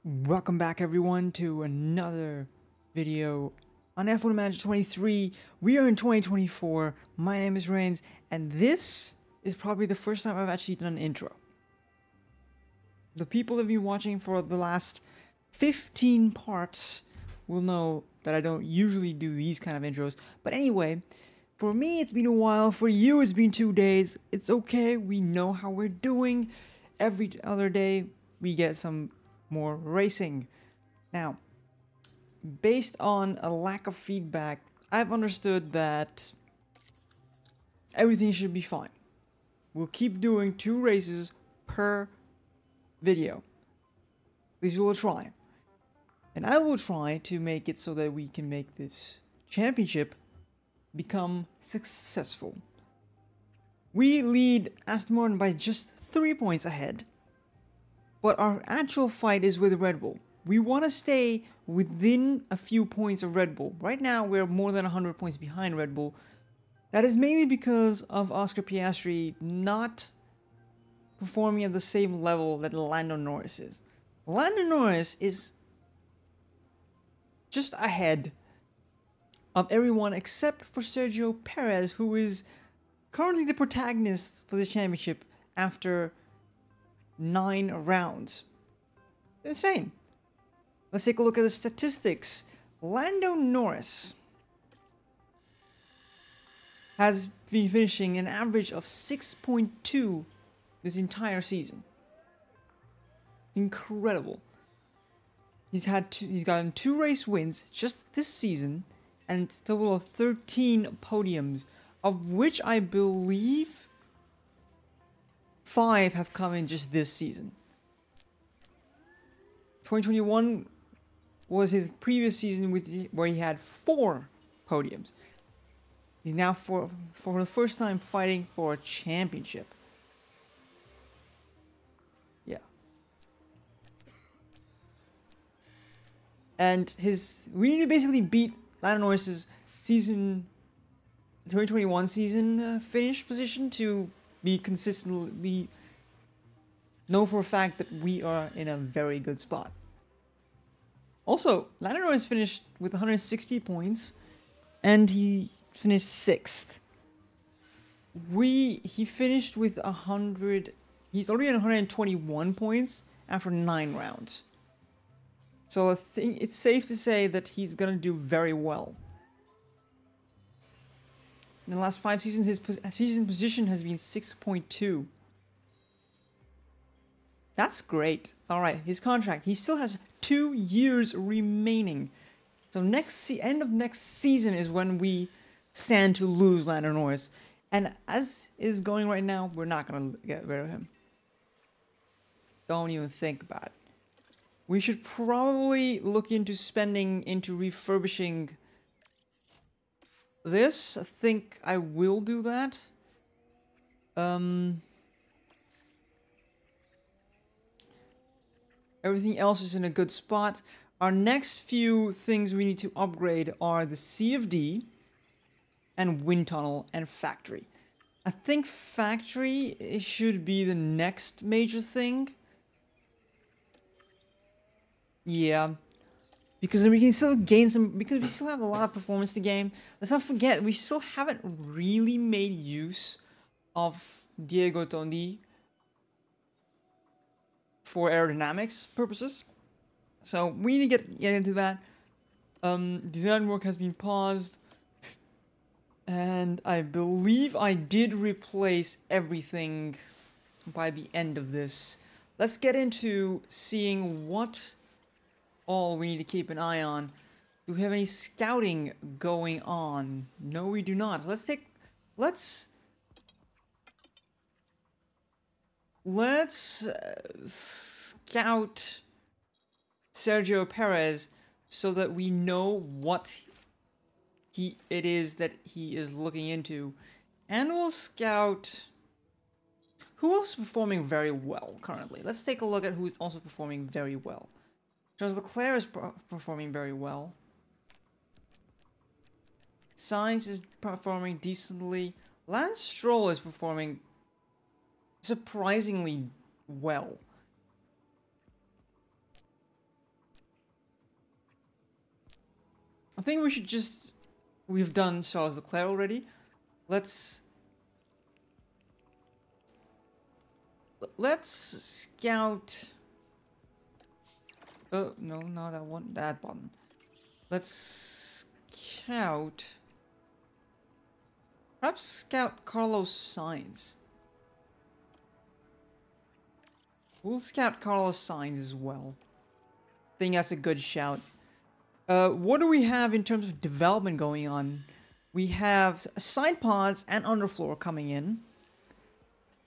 Welcome back everyone to another video on F1 Manager 23. We are in 2024. My name is Reigns, and this is probably the first time I've actually done an intro. The people that have been watching for the last 15 parts will know that I don't usually do these kind of intros. But anyway, for me it's been a while, for you it's been 2 days. It's okay, we know how we're doing. Every other day we get some more racing. Now, based on a lack of feedback, I've understood that everything should be fine. We'll keep doing 2 races per video. At least we'll try. And I will try to make it so that we can make this championship become successful. We lead Aston Martin by just 3 points ahead. But our actual fight is with Red Bull. We want to stay within a few points of Red Bull. Right now, we're more than 100 points behind Red Bull. That is mainly because of Oscar Piastri not performing at the same level that Lando Norris is. Lando Norris is just ahead of everyone except for Sergio Perez, who is currently the protagonist for this championship after 9 rounds. Insane. Let's take a look at the statistics. Lando Norris has been finishing an average of 6.2 this entire season. Incredible. He's gotten 2 race wins just this season and a total of 13 podiums, of which I believe 5 have come in just this season. 2021 was his previous season where he had 4 podiums. He's now for the first time fighting for a championship. Yeah. And we need to basically beat Lando Norris's 2021 season finish position to be consistently know for a fact that we are in a very good spot. Also, Lando Norris finished with 160 points, and he finished 6th. He finished with 100. He's already at 121 points after 9 rounds. So I think it's safe to say that he's gonna do very well. In the last 5 seasons, his season position has been 6.2. That's great. Alright, his contract. He still has 2 years remaining. So end of next season is when we stand to lose Lando Norris. And as is going right now, we're not going to get rid of him. Don't even think about it. We should probably look into spending into refurbishing this. I think I will do that. Everything else is in a good spot. Our next few things we need to upgrade are the CFD and wind tunnel and factory. I think factory should be the next major thing. Yeah. Because then we can still gain some, because we still have a lot of performance to gain. Let's not forget, we still haven't really made use of Diego Tondi for aerodynamics purposes. So we need to get into that. Design work has been paused. And I believe I did replace everything by the end of this. Let's get into seeing what all we need to keep an eye on. Do we have any scouting going on? No, we do not. Let's scout Sergio Perez so that we know what it is that he is looking into. And we'll scout who else is performing very well currently. Let's take a look at who's also performing very well. Charles Leclerc is performing very well. Sainz is performing decently. Lance Stroll is performing surprisingly well. I think we should just... We've done Charles Leclerc already. Let's scout... Oh, no, not that one. That button. Let's scout... Perhaps scout Carlos Sainz. We'll scout Carlos Sainz as well. I think that's a good shout. What do we have in terms of development going on? We have side pods and underfloor coming in.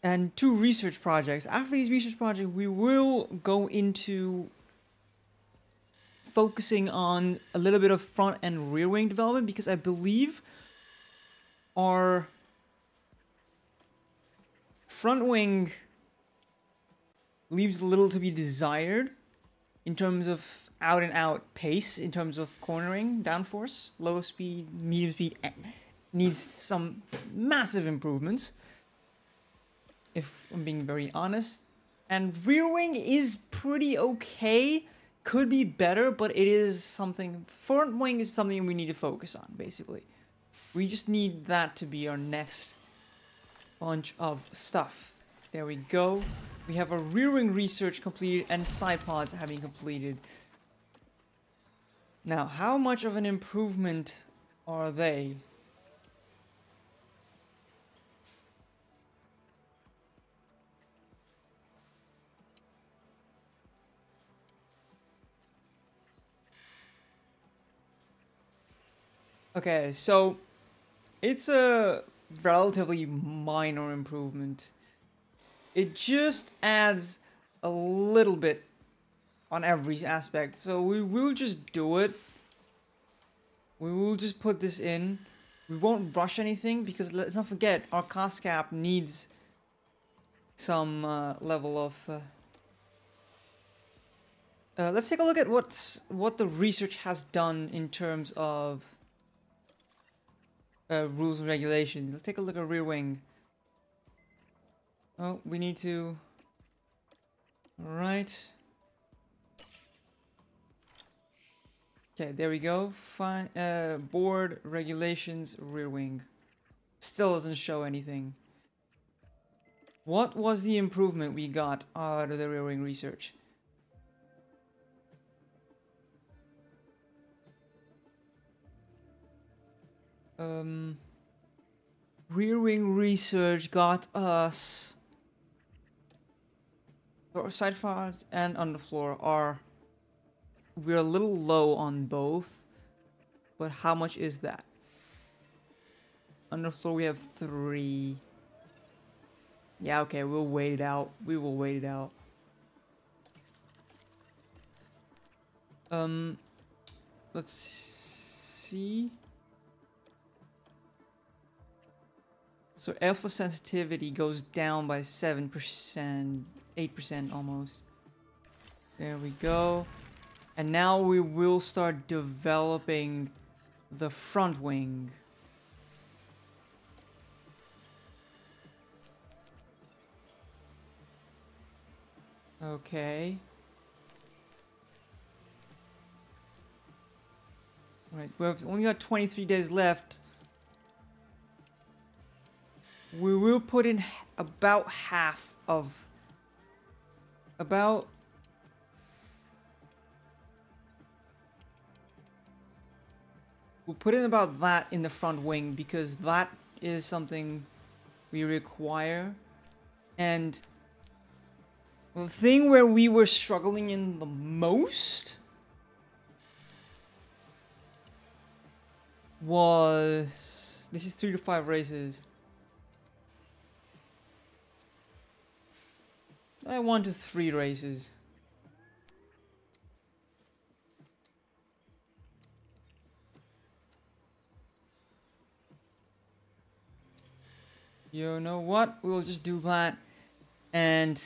And 2 research projects. After these research projects, we will go into focusing on a little bit of front and rear wing development, because I believe our front wing leaves a little to be desired in terms of out and out pace, in terms of cornering, downforce, low speed, medium speed, needs some massive improvements, if I'm being very honest. And rear wing is pretty okay, could be better, but it is something, front wing is something we need to focus on, basically. We just need that to be our next bunch of stuff. There we go. We have a rear wing research completed and side pods having completed. Now, how much of an improvement are they? Okay, so it's a relatively minor improvement. It just adds a little bit on every aspect. So we will just do it. We will just put this in. We won't rush anything, because let's not forget, our cost cap needs some level of... let's take a look at what the research has done in terms of rules and regulations. Let's take a look at rear wing. Oh, we need to... Alright. Okay, there we go. Fine. Board, regulations, rear wing. Still doesn't show anything. What was the improvement we got out of the rear wing research? Rear wing research got us... Side pods and underfloor are... We're a little low on both, but how much is that? Underfloor we have 3. Yeah, okay, we'll wait it out. We will wait it out. Let's see. So alpha sensitivity goes down by 7%, 8% almost. There we go. And now we will start developing the front wing. Okay. Right, we've only got 23 days left. We will put in about half of... We'll put in about that in the front wing, because that is something we require. And the thing where we were struggling in the most was... This is 3 to 5 races. 1 to 3 races. You know what? We'll just do that. And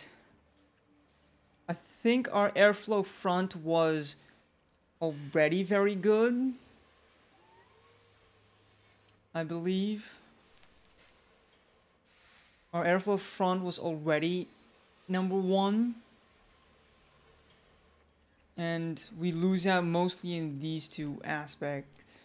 I think our airflow front was already very good, I believe. Our airflow front was already #1. And we lose out mostly in these 2 aspects.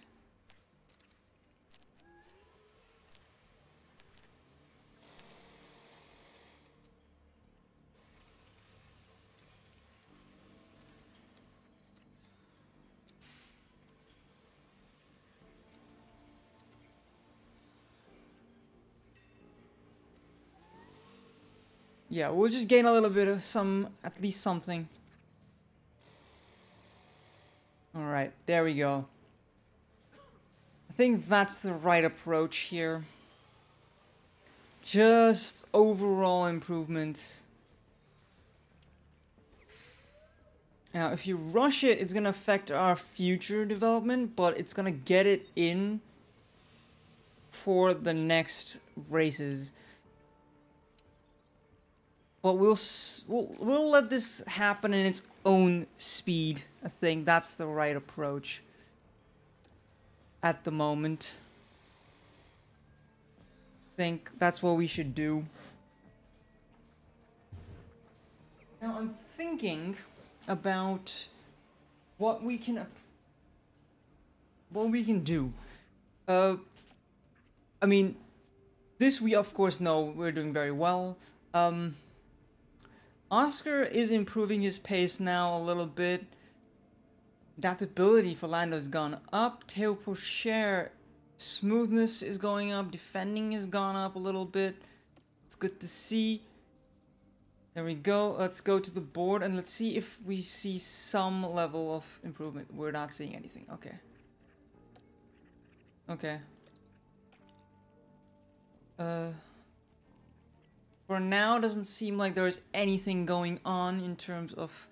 yeah, we'll just gain a little bit of at least something. Alright, there we go. I think that's the right approach here. Just overall improvement. Now, if you rush it, it's gonna affect our future development, but it's gonna get it in for the next races. But we'll let this happen in its own speed. I think that's the right approach at the moment. I think that's what we should do. Now I'm thinking about what we can do. I mean, this we of course know we're doing very well. Oscar is improving his pace now a little bit. Adaptability for Lando has gone up. Tail push smoothness is going up. Defending has gone up a little bit. It's good to see. There we go. Let's go to the board and let's see if we see some level of improvement. We're not seeing anything. Okay. Okay. For now, doesn't seem like there's anything going on in terms of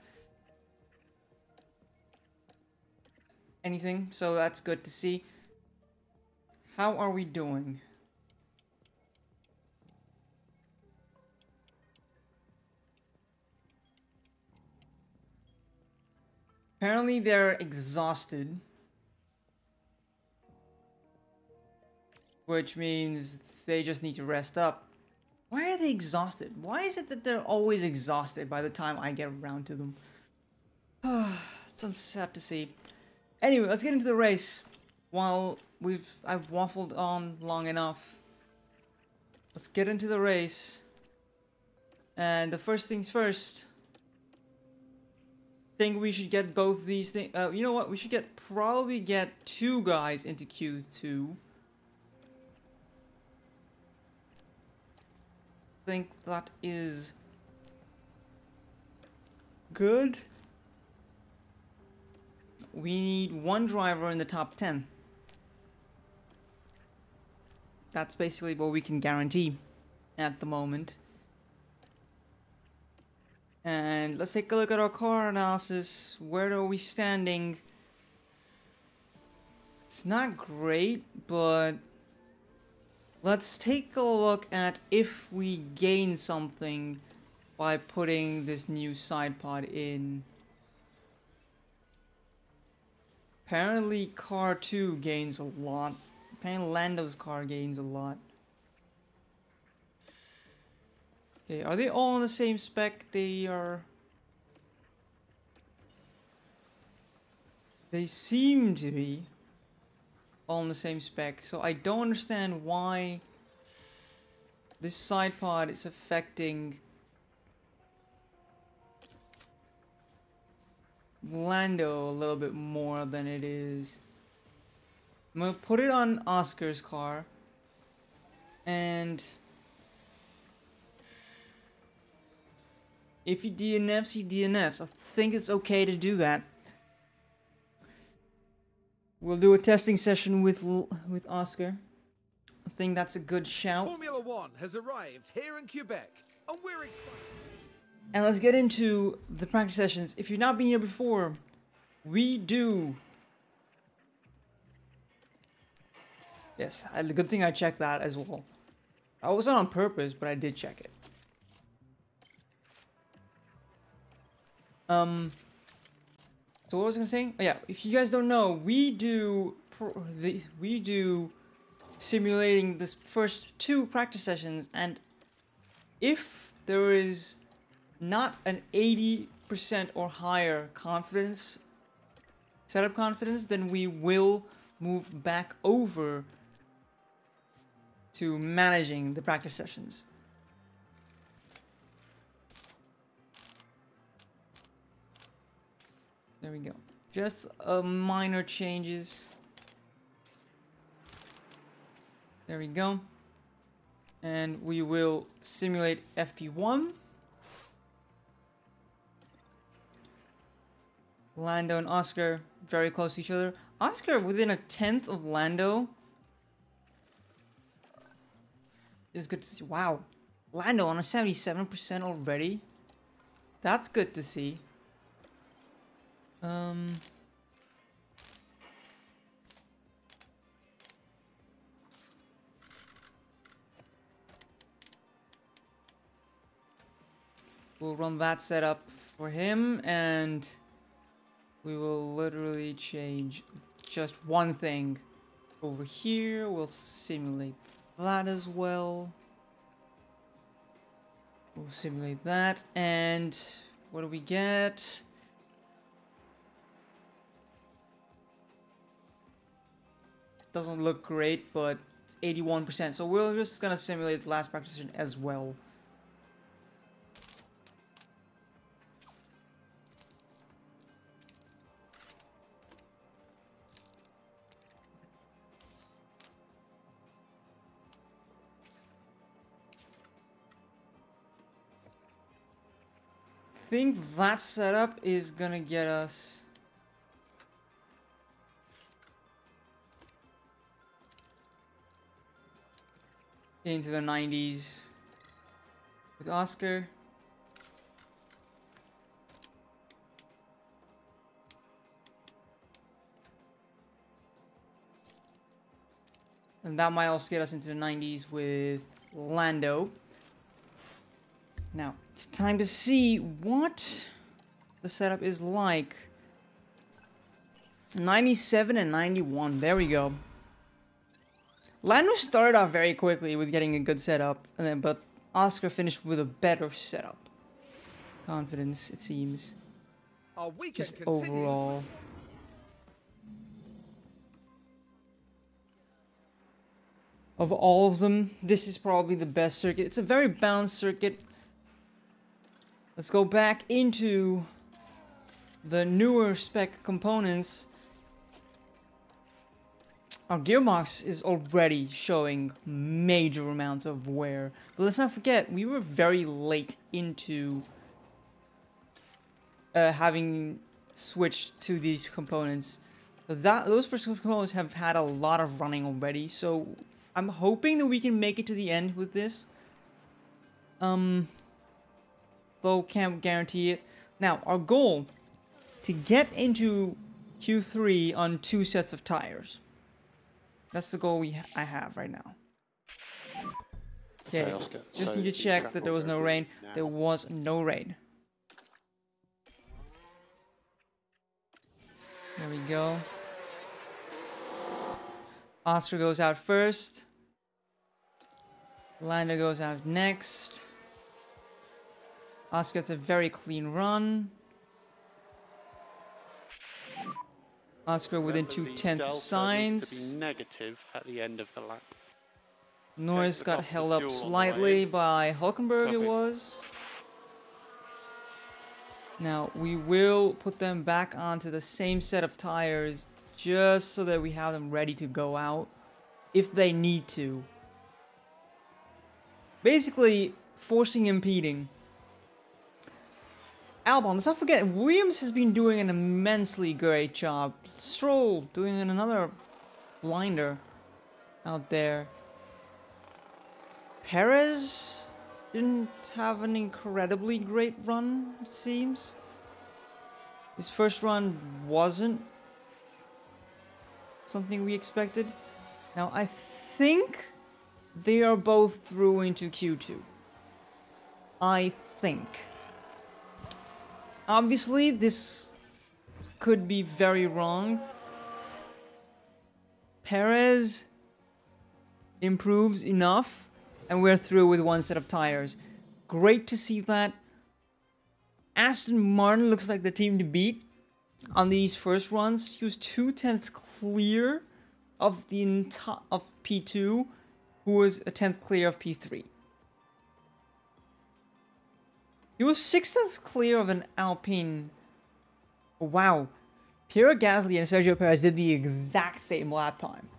anything, so that's good to see. How are we doing? Apparently they're exhausted, which means they just need to rest up. Why are they exhausted? Why is it that they're always exhausted by the time I get around to them? It's sad to see. Anyway, let's get into the race. While I've waffled on long enough. Let's get into the race. And the first things first. I think we should get both these things. You know what? We should probably get 2 guys into Q2. I think that is good. We need 1 driver in the top 10. That's basically what we can guarantee at the moment. And let's take a look at our car analysis. Where are we standing? It's not great, but let's take a look at if we gain something by putting this new side pod in. Apparently car 2 gains a lot. Apparently Lando's car gains a lot. Okay, are they all on the same spec? They seem to be all on the same spec, so I don't understand why this side pod is affecting Lando a little bit more than it is. I'm gonna put it on Oscar's car, and if he DNFs, he DNFs. I think it's okay to do that. We'll do a testing session with Oscar. I think that's a good shout. Formula One has arrived here in Quebec, and we're excited. And let's get into the practice sessions. If you've not been here before, we do. Yes, the good thing I checked that as well. I wasn't on purpose, but I did check it. So what was I gonna say? Oh, yeah, if you guys don't know, we do simulating this first 2 practice sessions, and if there is not an 80% or higher setup confidence, then we will move back over to managing the practice sessions. There we go. Just minor changes. There we go. And we will simulate FP1. Lando and Oscar very close to each other. Oscar within a tenth of Lando is good to see. Wow. Lando on a 77% already. That's good to see. We'll run that setup for him, and we will literally change just one thing over here. We'll simulate that as well. We'll simulate that, and what do we get? Doesn't look great, but it's 81%. So we're just gonna simulate the last practice session as well. I think that setup is gonna get us into the 90s with Oscar. And that might also get us into the 90s with Lando. Now, it's time to see what the setup is like. 97 and 91, there we go. Lando started off very quickly with getting a good setup, and then, but Oscar finished with a better setup. Confidence, it seems. Our weekend Just continues. overall. Of all of them, this is probably the best circuit. It's a very balanced circuit. Let's go back into the newer spec components. Our gearbox is already showing major amounts of wear. But let's not forget, we were very late into having switched to these components. So those first components have had a lot of running already. So I'm hoping that we can make it to the end with this. Though can't guarantee it. Now, our goal to get into Q3 on 2 sets of tires. That's the goal I have right now. Okay, just so need to check that there was no rain. now. There was no rain. There we go. Oscar goes out first. Lando goes out next. Oscar gets a very clean run. Oscar within 2/10 of signs. To be negative at the end of the lap. Norris Look got off the held up fuel on the way slightly in. by Hulkenberg, it Perfect. was. Now, we will put them back onto the same set of tires just so that we have them ready to go out if they need to. Basically, forcing impeding. Albon, let's not forget, Williams has been doing an immensely great job. Stroll doing another blinder out there. Perez didn't have an incredibly great run, it seems. His first run wasn't something we expected. Now, I think they are both through into Q2. I think. Obviously, this could be very wrong. Perez improves enough, and we're through with 1 set of tires. Great to see that. Aston Martin looks like the team to beat on these first runs. He was 2/10 clear of the of P2, who was a 10th clear of P3. He was 6/10 clear of an Alpine. Wow. Pierre Gasly and Sergio Perez did the exact same lap time.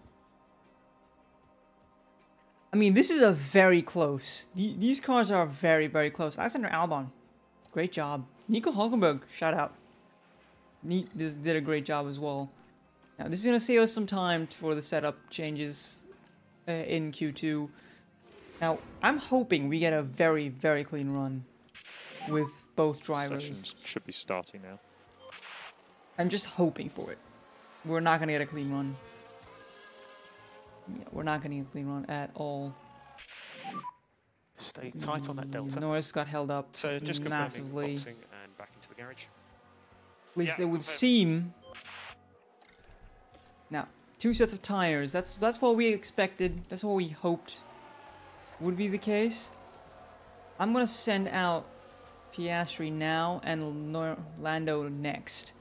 I mean, this is a very close. These cars are very, very close. Alexander Albon, great job. Nico Hulkenberg, shout out. this did a great job as well. Now this is gonna save us some time for the setup changes in Q2. Now I'm hoping we get a very, very clean run with both drivers. Sessions should be starting now. I'm just hoping for it. We're not gonna get a clean run. Yeah, we're not gonna get a clean run at all. Stay tight on that delta. Norris got held up So just massively. boxing and back into the garage. At least Yeah, it would confirmed. seem. Now, 2 sets of tires. That's what we expected. That's what we hoped would be the case. I'm gonna send out Piastri now and Lando next.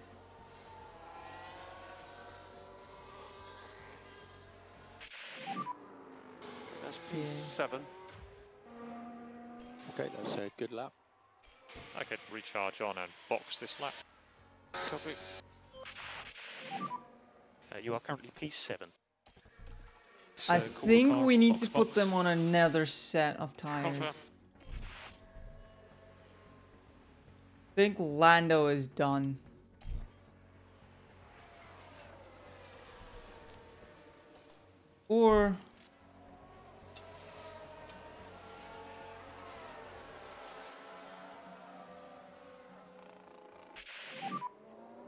That's P7. Okay, that's a good lap. I could recharge on and box this lap. Copy. You are currently P7. I So call think car, we need box, to put box. them on another set of tires. Confirm. I think Lando is done. Or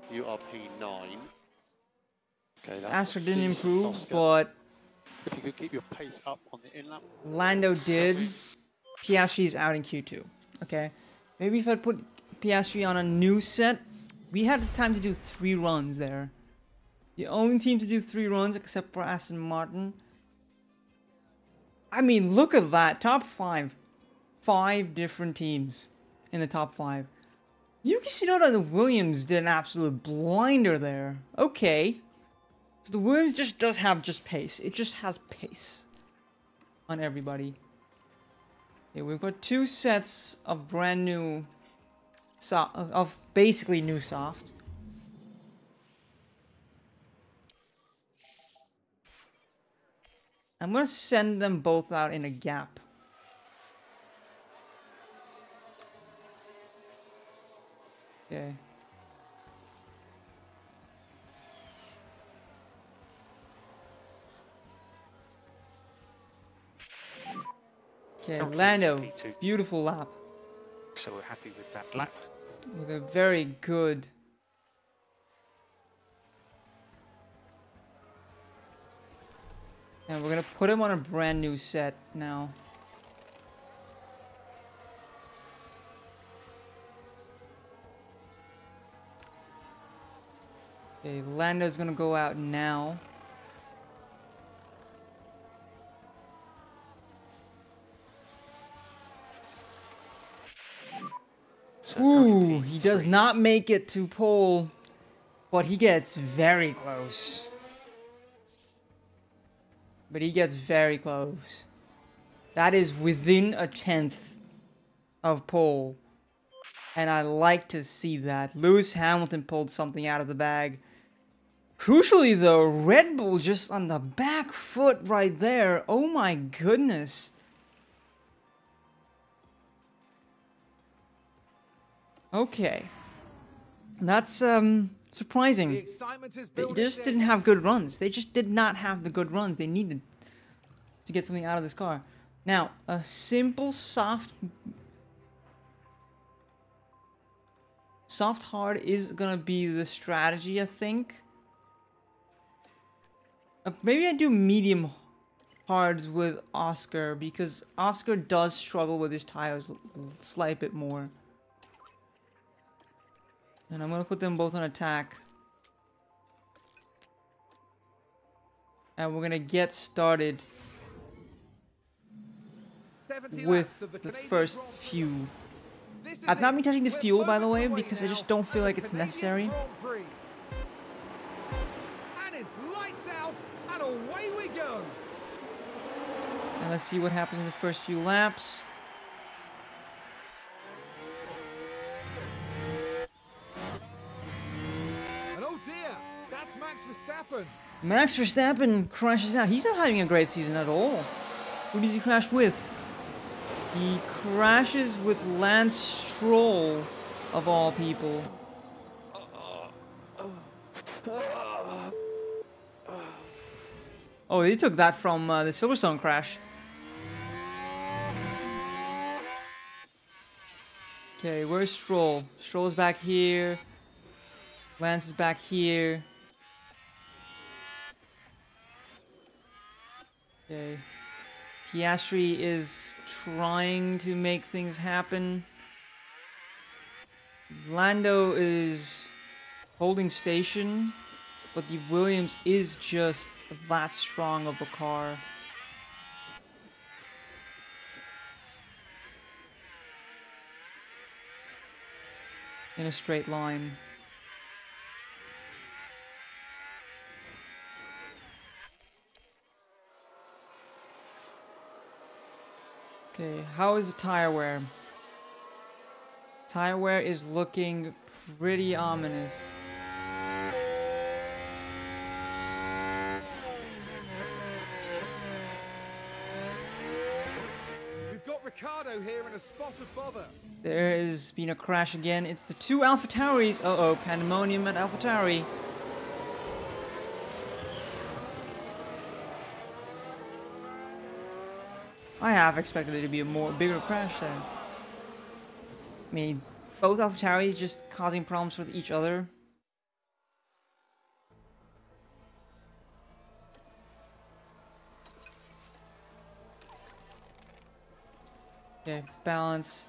You are P9. Okay, that's Astor didn't decent, improve, Oscar. but If you could keep your pace up on the in lap. Lando did. Piastri's out in Q2. Okay. Maybe if I put Piastri on a new set, we had time to do 3 runs there. The only team to do 3 runs except for Aston Martin. I mean, look at that. Top 5. 5 different teams in the top 5. Yuki Tsunoda and the Williams did an absolute blinder there. Okay. So the Williams just does have just pace. It just has pace on everybody. Yeah, we've got 2 sets of brand new, of basically new softs. I'm gonna send them both out in a gap. Okay. Okay, Currently Lando, P2. beautiful lap. So we're happy with that lap. With a very good. And we're gonna put him on a brand new set now. Okay, Lando's gonna go out now. So Ooh, currently he does P3. not make it to pole, but he gets very close. But he gets very close. That is within a 10th of pole. And I like to see that. Lewis Hamilton pulled something out of the bag. Crucially though, Red Bull just on the back foot right there. Oh my goodness. Okay. That's surprising. The excitement is They building. just didn't have good runs. They just did not have the good runs they needed to get something out of this car. Now, a simple soft hard is gonna be the strategy, I think. Maybe I do medium hards with Oscar because Oscar does struggle with his tires a slight bit more. And I'm gonna put them both on attack. And we're gonna get started 70 with laps of the Canadian first Grand Prix. few. This is I've not been it. touching the We're fuel, by the moments way, away because I now just don't feel at like the it's Canadian necessary. Grand Prix. And it's lights out, and away we go. And let's see what happens in the first few laps. And oh dear, that's Max Verstappen. Max Verstappen crashes out. He's not having a great season at all. Who does he crash with? He crashes with Lance Stroll, of all people. Oh, they took that from the Silverstone crash. Okay, where's Stroll? Stroll's back here. Lance is back here. Okay. Piastri is trying to make things happen. Lando is holding station, but the Williams is just that strong of a car. In a straight line. Okay, how is the tire wear? Tire wear is looking pretty ominous. We've got Ricardo here in a spot of bother. There has been a crash again. It's the two AlphaTauris. Uh-oh, pandemonium at AlphaTauri. I have expected it to be a bigger crash there. I mean, both AlphaTauris just causing problems with each other. Okay, balance.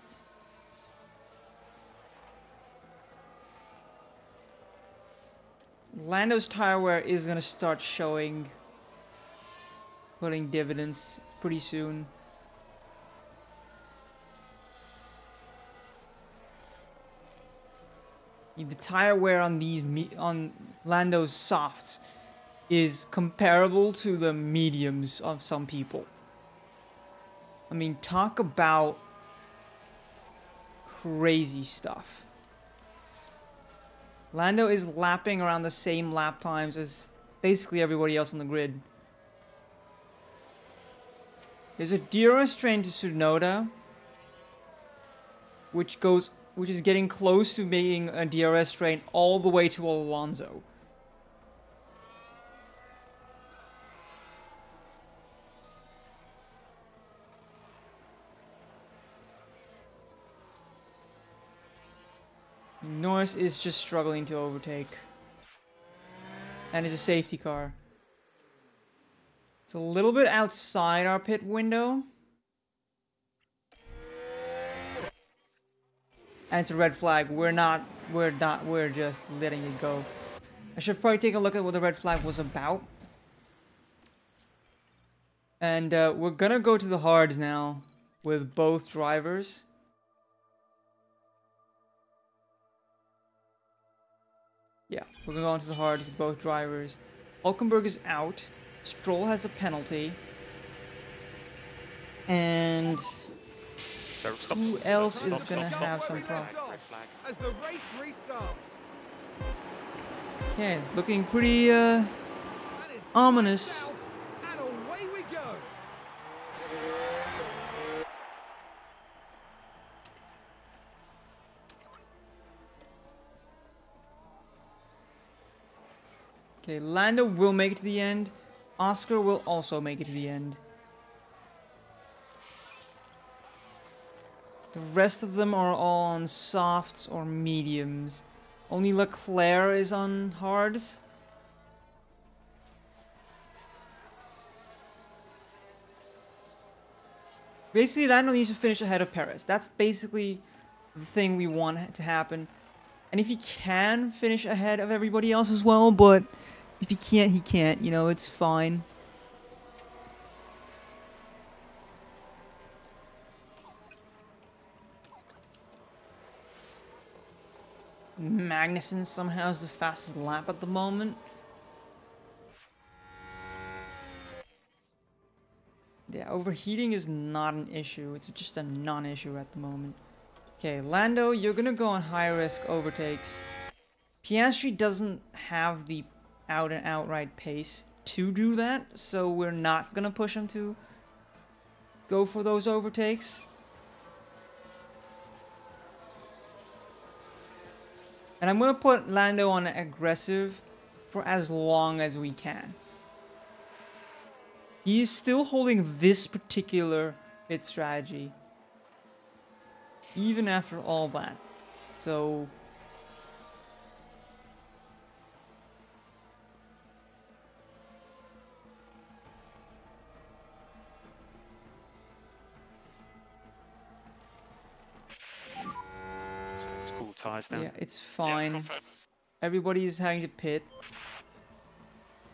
Lando's tire wear is gonna start showing, putting dividends pretty soon. The tire wear on these on Lando's softs is comparable to the mediums of some people. I mean, talk about crazy stuff. Lando is lapping around the same lap times as basically everybody else on the grid. There's a DRS train to Tsunoda, which is getting close to being a DRS train all the way to Alonso. Norris is just struggling to overtake. And it's a safety car. It's a little bit outside our pit window. And it's a red flag. We're just letting it go. I should probably take a look at what the red flag was about. And we're gonna go to the hards now with both drivers. Yeah, we're gonna go into the hard with both drivers. Hulkenberg is out. Stroll has a penalty. And who else is gonna have some problems? As the race restarts. Okay, it's looking pretty ominous. And away we go. Okay, Lando will make it to the end. Oscar will also make it to the end. The rest of them are all on softs or mediums. Only Leclerc is on hards. Basically, Lando needs to finish ahead of Perez. That's basically the thing we want to happen. And if he can finish ahead of everybody else as well, but if he can't, he can't. You know, it's fine. Magnussen somehow has the fastest lap at the moment. Yeah, overheating is not an issue. It's just a non-issue at the moment. Okay, Lando, you're gonna go on high-risk overtakes. Piastri doesn't have the out-and-outright pace to do that, so we're not gonna push him to go for those overtakes. And I'm gonna put Lando on aggressive for as long as we can. He is still holding this particular pit strategy, even after all that. So It's cool tyres now. yeah, it's fine. Everybody is having to pit.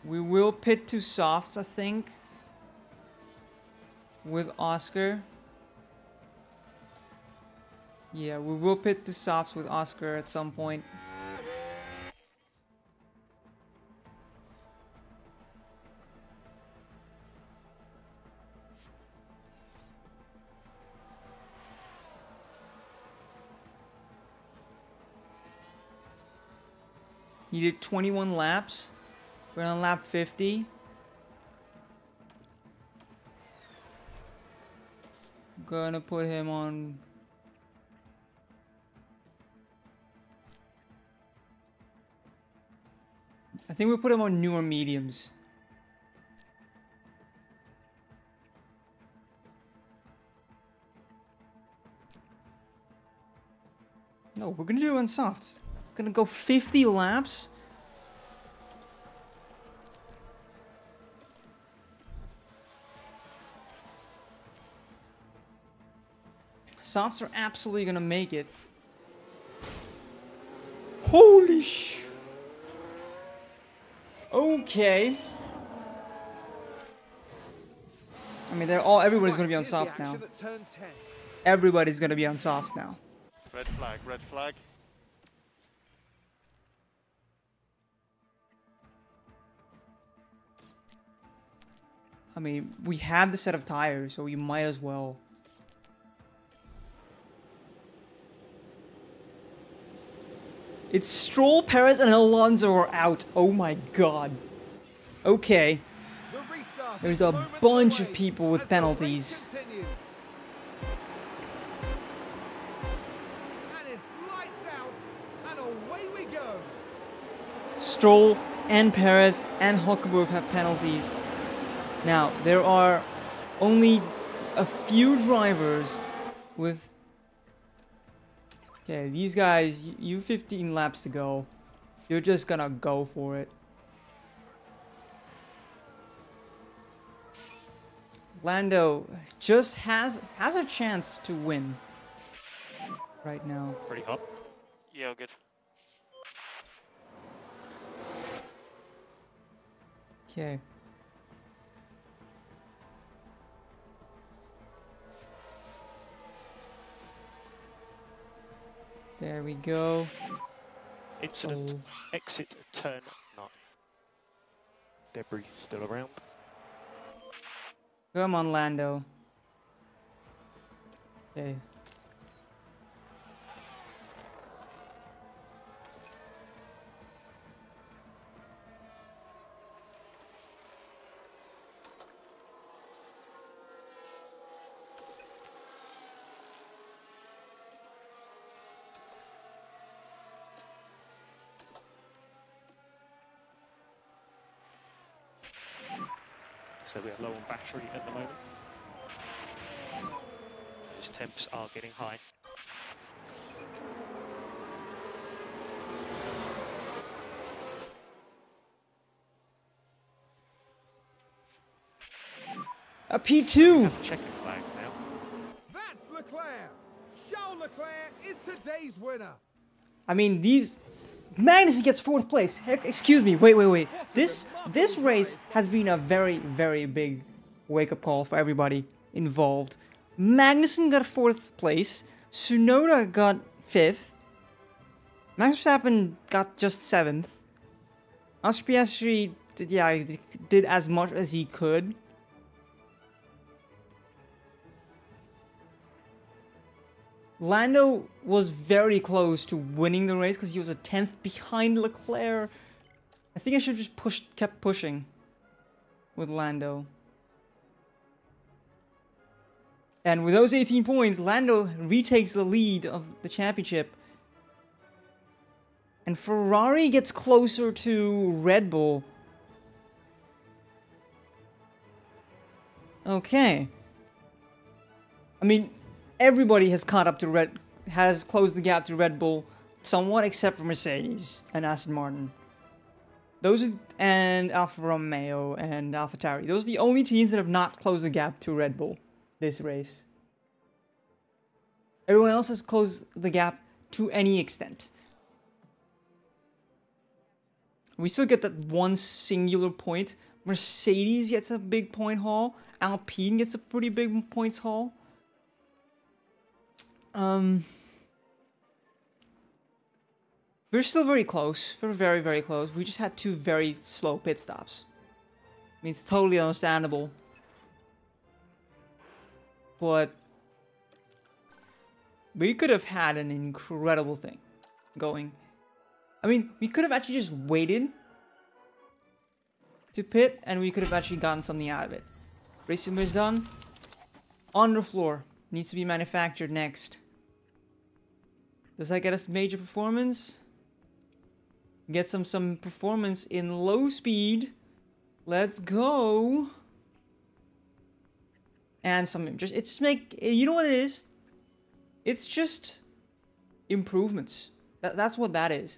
We will pit to softs, I think, with Oscar. Yeah, we will pit to softs with Oscar at some point. He did 21 laps. We're on lap 50. Gonna put him on. I think we'll put him on newer mediums. No, we're gonna do it on softs. Gonna go 50 laps. Softs are absolutely gonna make it. Holy sh! Okay. I mean, everybody's gonna be on softs now. Everybody's gonna be on softs now. Red flag, red flag. I mean, we have the set of tires, so you might as well. It's Stroll, Perez, and Alonso are out. Oh my god. Okay. There's a bunch of people with penalties. And it's lights out, and away we go. Stroll and Perez and Hulkenberg have penalties. Now, there are only a few drivers with... Okay, these guys, you 15 laps to go. You're just gonna go for it. Lando just has a chance to win right now. Pretty hot. Yeah, all good. Okay. There we go. Incident. Exit turn 9. Debris still around. Come on, Lando. Okay. So we are low on battery at the moment. Those temps are getting high. A P2! Checking flag now. That's Leclerc. Charles Leclerc is today's winner. I mean, these... Magnussen gets 4th place. Heck, excuse me, wait. This race has been a very, very big wake-up call for everybody involved. Magnussen got 4th place. Tsunoda got 5th. Max Verstappen got just 7th. Oscar Piastri did as much as he could. Lando was very close to winning the race because he was a 10th behind Leclerc. I think I should have just kept pushing with Lando. And with those 18 points, Lando retakes the lead of the championship. And Ferrari gets closer to Red Bull. Okay. I mean, everybody has caught up to has closed the gap to Red Bull somewhat, except for Mercedes and Aston Martin. And Alfa Romeo and AlphaTauri. Those are the only teams that have not closed the gap to Red Bull this race. Everyone else has closed the gap to any extent. We still get that one singular point. Mercedes gets a big point haul. Alpine gets a pretty big points haul. We're still very close. We're very, very close. We just had 2 very slow pit stops. I mean, it's totally understandable. But we could have had an incredible thing going. I mean, we could have actually just waited to pit, and we could have actually gotten something out of it. Race sim is done. Underfloor needs to be manufactured next. Does that get us major performance? Get some performance in low speed. Let's go. And some it's just you know what it is? It's just improvements. That's what that is.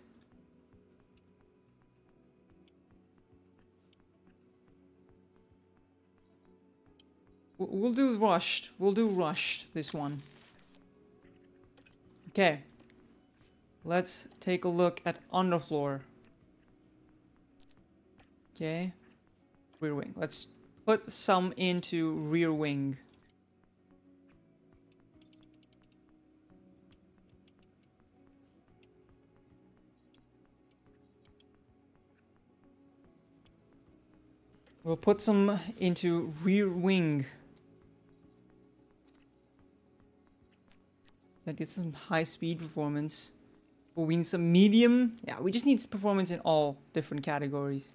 We'll do rushed. We'll do rushed this one. Okay. Let's take a look at underfloor. Okay. Rear wing. Let's put some into rear wing. We'll put some into rear wing. That gets some high speed performance. But we need some medium. Yeah, we just need performance in all different categories.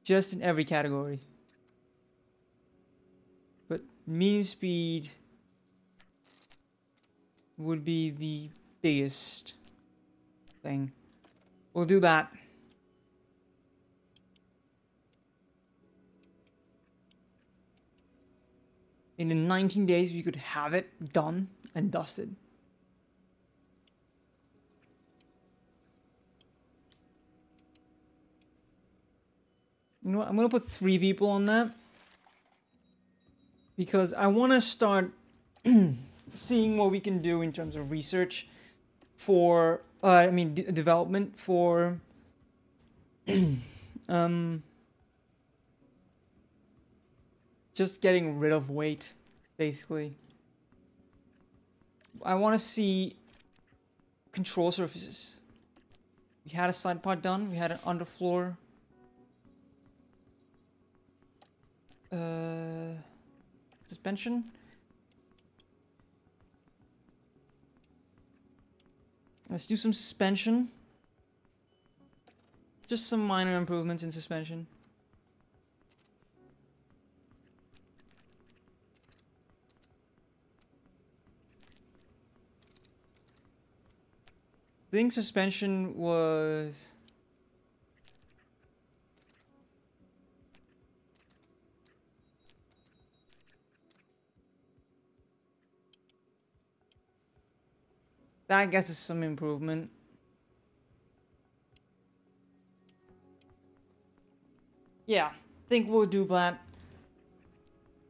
Just in every category. But medium speed would be the biggest thing. We'll do that. And in 19 days, we could have it done and dusted. You know what? I'm going to put 3 people on that. Because I want to start seeing what we can do in terms of research for, development for, just getting rid of weight, basically. I want to see control surfaces. We had a side pod done. We had an underfloor. Suspension. Let's do some suspension. Just some minor improvements in suspension. I think suspension was... that, I guess, is some improvement. Yeah, I think we'll do that.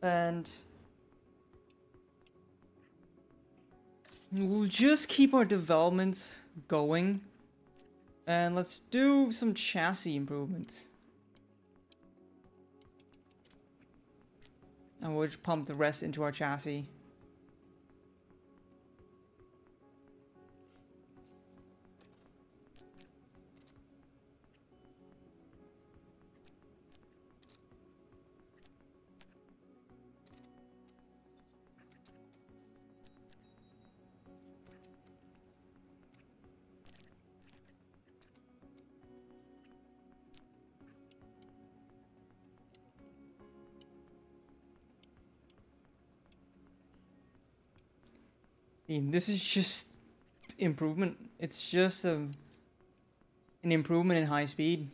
And we'll just keep our developments going. And let's do some chassis improvements. And we'll just pump the rest into our chassis. I mean, this is just improvement. It's just an improvement in high speed.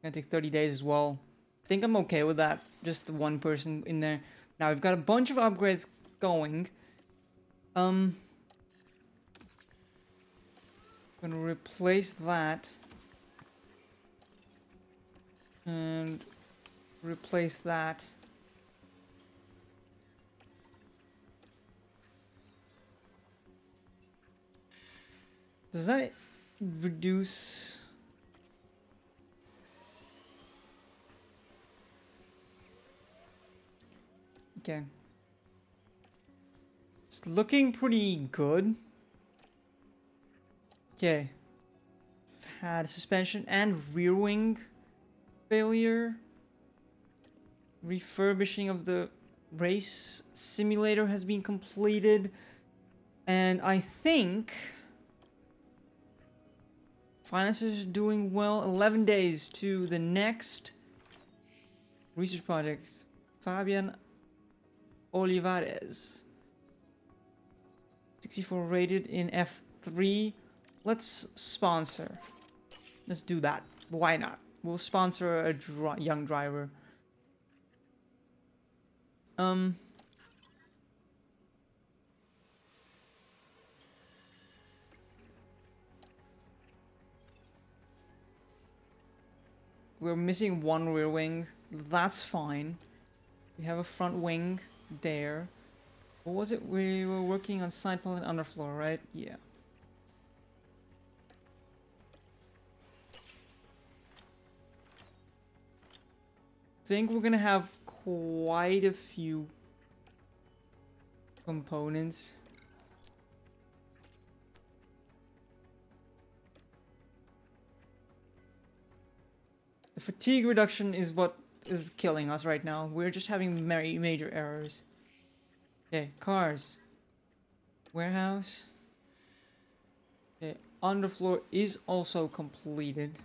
Gonna take 30 days as well. I think I'm okay with that. Just the one person in there. Now we've got a bunch of upgrades going. Gonna replace that. And replace that. Does that reduce? Okay. It's looking pretty good. Okay. Had suspension and rear wing failure. Refurbishing of the race simulator has been completed. And I think finances are doing well. 11 days to the next research project. Fabian Olivares. 64 rated in F3. Let's sponsor. Let's do that. Why not? We'll sponsor a young driver. We're missing one rear wing. That's fine. We have a front wing there. What was it? We were working on side panel and underfloor, right? Yeah. I think we're gonna have quite a few components. The fatigue reduction is what is killing us right now. We're just having major errors. Okay, cars. Warehouse. Okay, underfloor is also completed.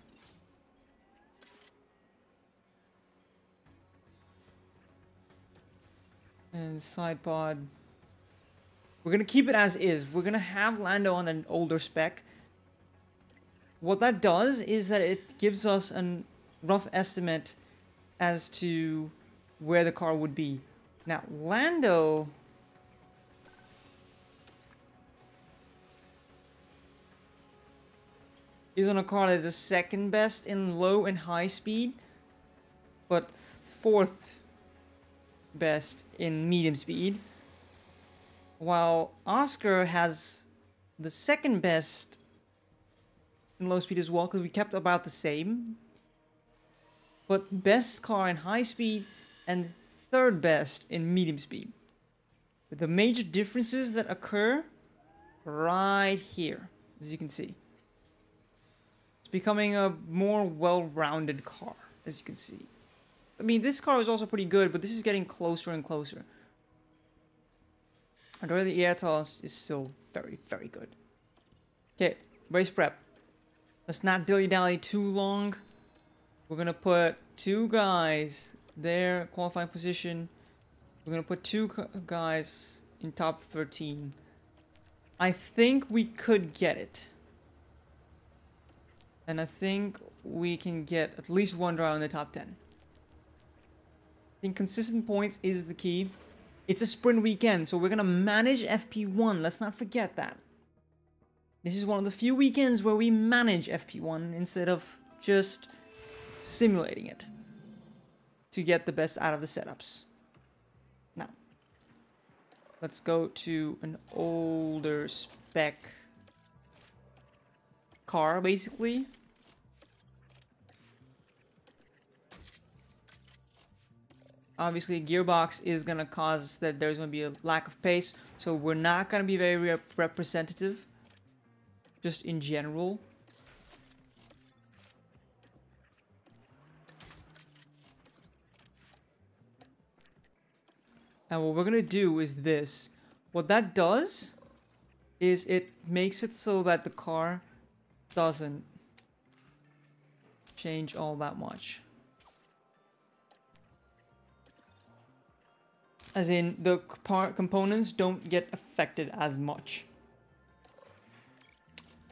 And side pod. We're gonna keep it as is. We're gonna have Lando on an older spec. What that does is that it gives us a rough estimate as to where the car would be. Now, Lando is on a car that is the second best in low and high speed, but fourth best in medium speed, while Oscar has the second best in low speed as well, because we kept about the same, but best car in high speed and third best in medium speed, with the major differences that occur right here, as you can see. It's becoming a more well-rounded car, as you can see. I mean, this car is also pretty good, but this is getting closer and closer. Although the air toss is still very, very good. Okay, race prep. Let's not dilly-dally too long. We're gonna put two guys there, qualifying position. We're gonna put two guys in top 13. I think we could get it. And I think we can get at least one driver in the top 10. I think consistent points is the key. It's a sprint weekend, so we're gonna manage FP1. Let's not forget that. This is one of the few weekends where we manage FP1 instead of just simulating it to get the best out of the setups. Now, let's go to an older spec car, basically. Obviously, a gearbox is going to cause that there's going to be a lack of pace, so we're not going to be very representative, just in general. And what we're going to do is this. What that does is it makes it so that the car doesn't change all that much. As in, the components don't get affected as much.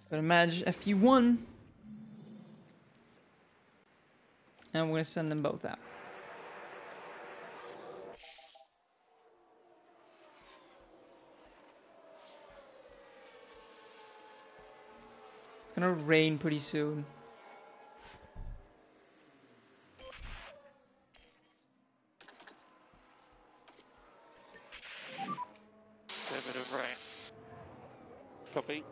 So manage FP1. And we're going to send them both out. It's going to rain pretty soon. A bit of rain. Copy.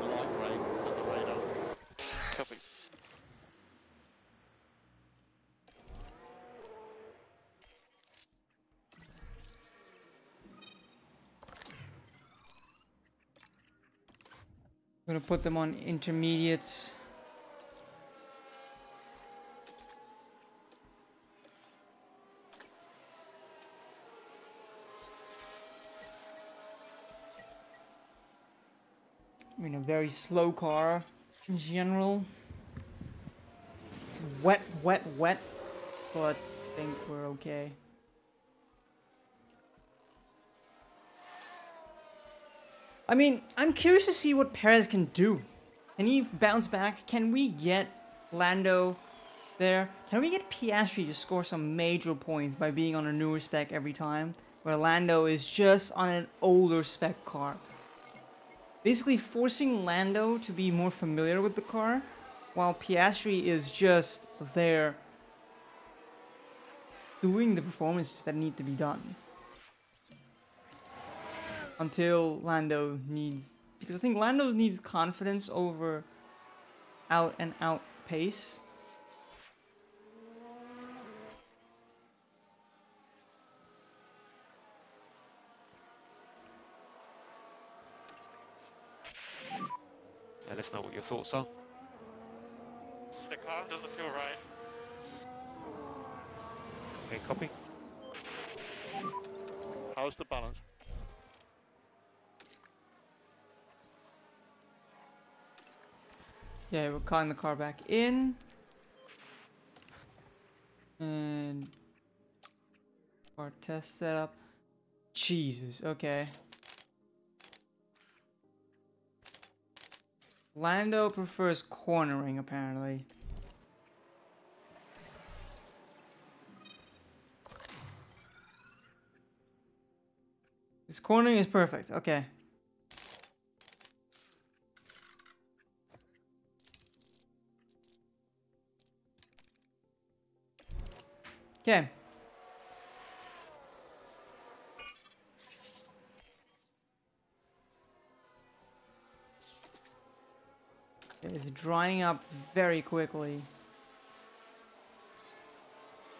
Light rain on the radar. Copy. I'm gonna put them on intermediates. I mean, a very slow car in general. It's wet, wet, wet, but I think we're okay. I mean, I'm curious to see what Perez can do. Can he bounce back? Can we get Lando there? Can we get Piastri to score some major points by being on a newer spec every time? Where Lando is just on an older spec car. Basically forcing Lando to be more familiar with the car, while Piastri is just there doing the performances that need to be done. Until Lando needs... Because I think Lando needs confidence over out and out pace. Yeah, let's know what your thoughts are. The car doesn't feel right. Okay, copy. How's the balance? Yeah, we're calling the car back in. And our test setup. Jesus, okay. Lando prefers cornering, apparently. His cornering is perfect, okay. Okay. It's drying up very quickly.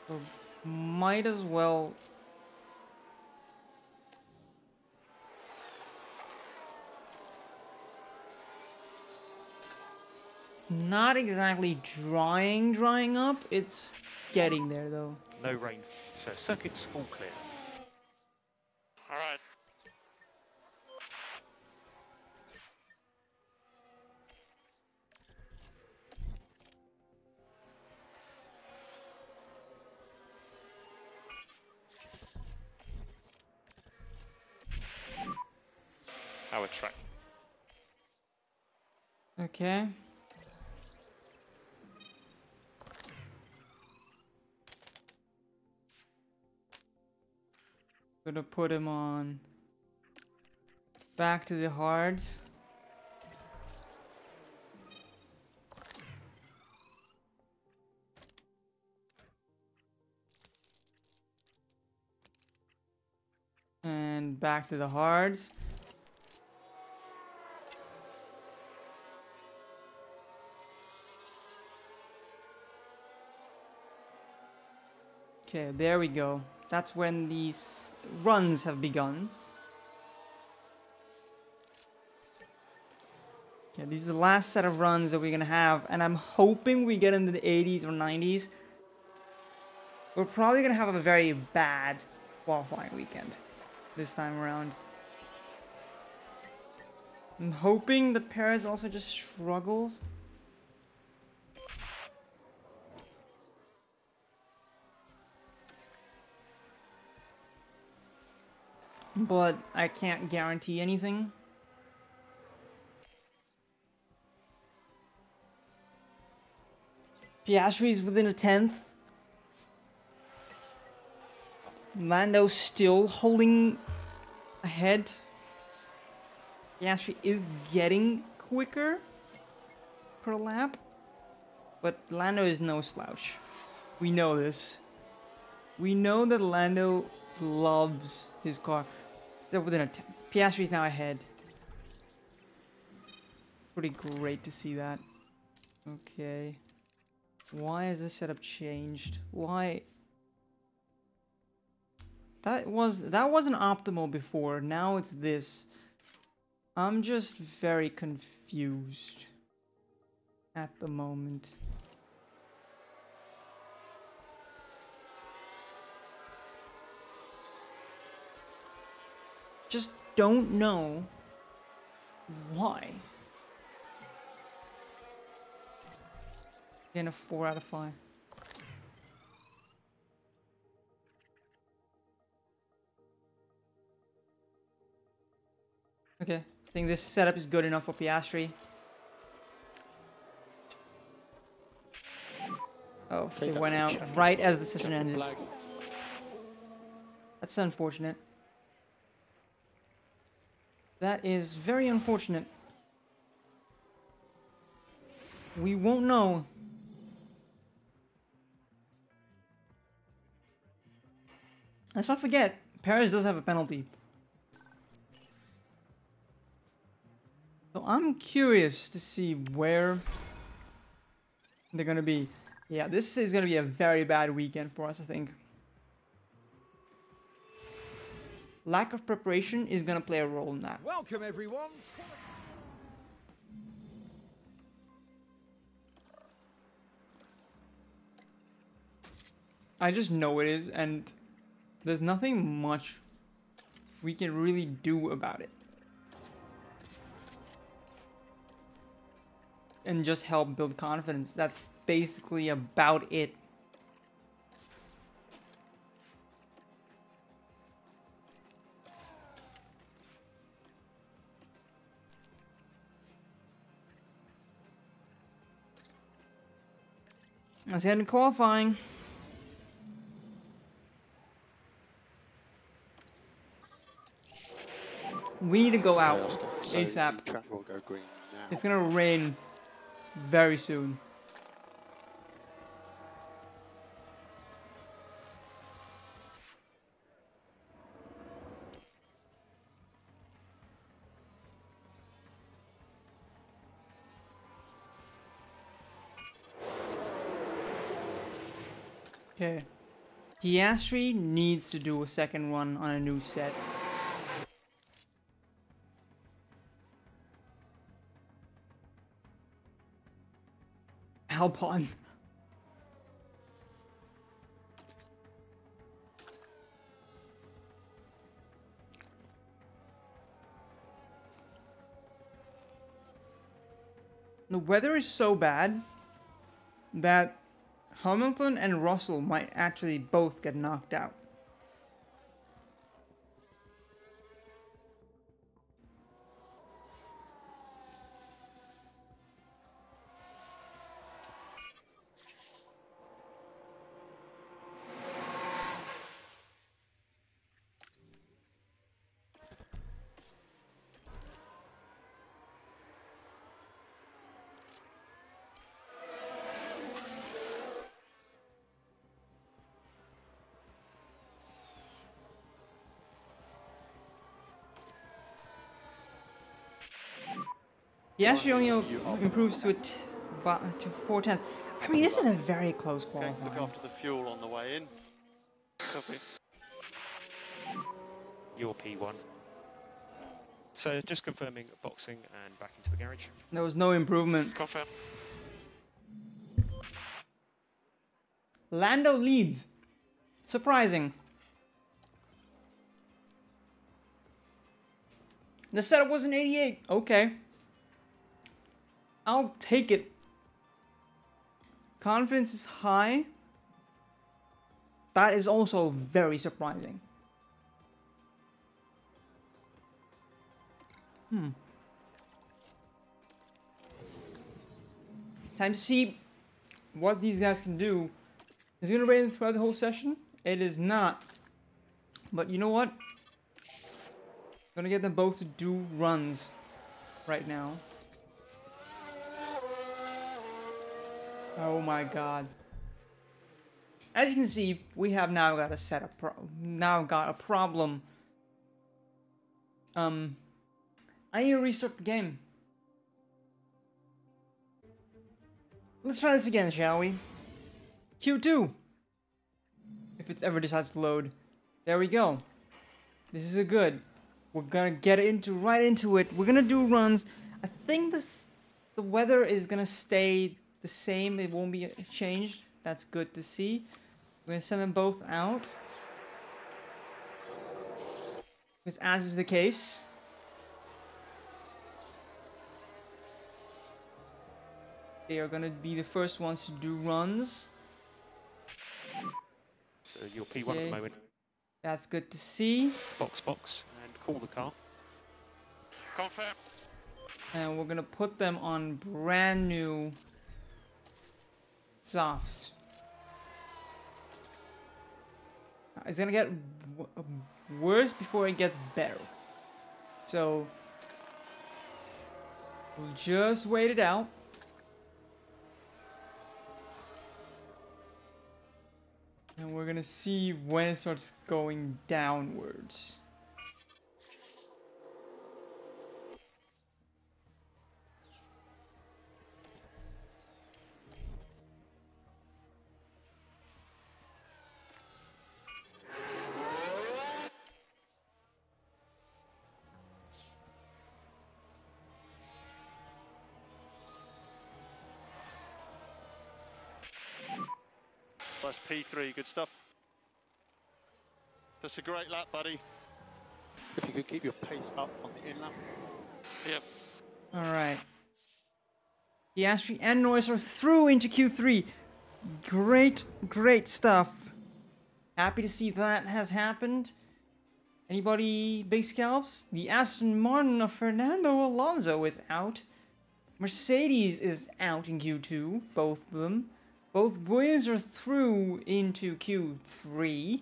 So might as well... It's not exactly drying up. It's getting there though. No rain, so circuit's all clear. Alright. Our track. Okay. Gonna put him on back to the hards. And back to the hards. Okay, there we go. That's when these runs have begun. Okay, this is the last set of runs that we're gonna have, and I'm hoping we get into the 80s or 90s. We're probably gonna have a very bad qualifying weekend. this time around. I'm hoping that Perez also just struggles. But I can't guarantee anything. Piastri's within a 10th. Lando still holding ahead. Piastri is getting quicker per lap. But Lando is no slouch. We know this. We know that Lando loves his car. They're within a 10th. Piastri's now ahead. Pretty great to see that. Okay. Why is this setup changed? Why? That wasn't optimal before. Now it's this. I'm just very confused at the moment. Just don't know why. Again, a 4 out of 5. Okay, I think this setup is good enough for Piastri. Oh, they went out right as the session ended. That's unfortunate. That is very unfortunate. We won't know. Let's not forget, Perez does have a penalty. So I'm curious to see where they're gonna be. Yeah, this is gonna be a very bad weekend for us, I think. Lack of preparation is gonna play a role in that. Welcome, everyone. I just know it is, and there's nothing much we can really do about it. And just help build confidence. That's basically about it. Let's head into qualifying. We need to go out ASAP. Track will go green now. It's gonna rain very soon. Okay. Piastri needs to do a second run on a new set. Albon. The weather is so bad that Hamilton and Russell might actually both get knocked out. Piastri only improves to 4/10. I mean, this is a very close Okay, qualifying. look after the fuel on the way in. Copy. Your P1. So just confirming boxing and back into the garage. There was no improvement. Copy. Lando leads. Surprising. The setup was an 88. Okay. I'll take it. Confidence is high. That is also very surprising. Time to see what these guys can do. Is it gonna rain throughout the whole session? It is not. But you know what? I'm gonna get them both to do runs right now. Oh my god. As you can see, we have now got a setup problem. I need to restart the game. Let's try this again, shall we? Q2. If it ever decides to load. There we go. This is a good. We're gonna get right into it. We're gonna do runs. I think the weather is gonna stay the same. It won't be changed. That's good to see. We're gonna send them both out. Because as is the case, they are gonna be the first ones to do runs. So you're P1 at the moment. That's good to see. Box, and call the car. Confirm. And we're gonna put them on brand new softs. It's gonna get worse before it gets better. So we'll just wait it out. And we're gonna see when it starts going downwards. Plus P3, good stuff. That's a great lap, buddy. If you could keep your pace up on the in lap. Yep. Alright. Piastri and Norris are through into Q3. Great stuff. Happy to see that has happened. Anybody big scalps? The Aston Martin of Fernando Alonso is out. Mercedes is out in Q2, both of them. Both Williams are through into Q3.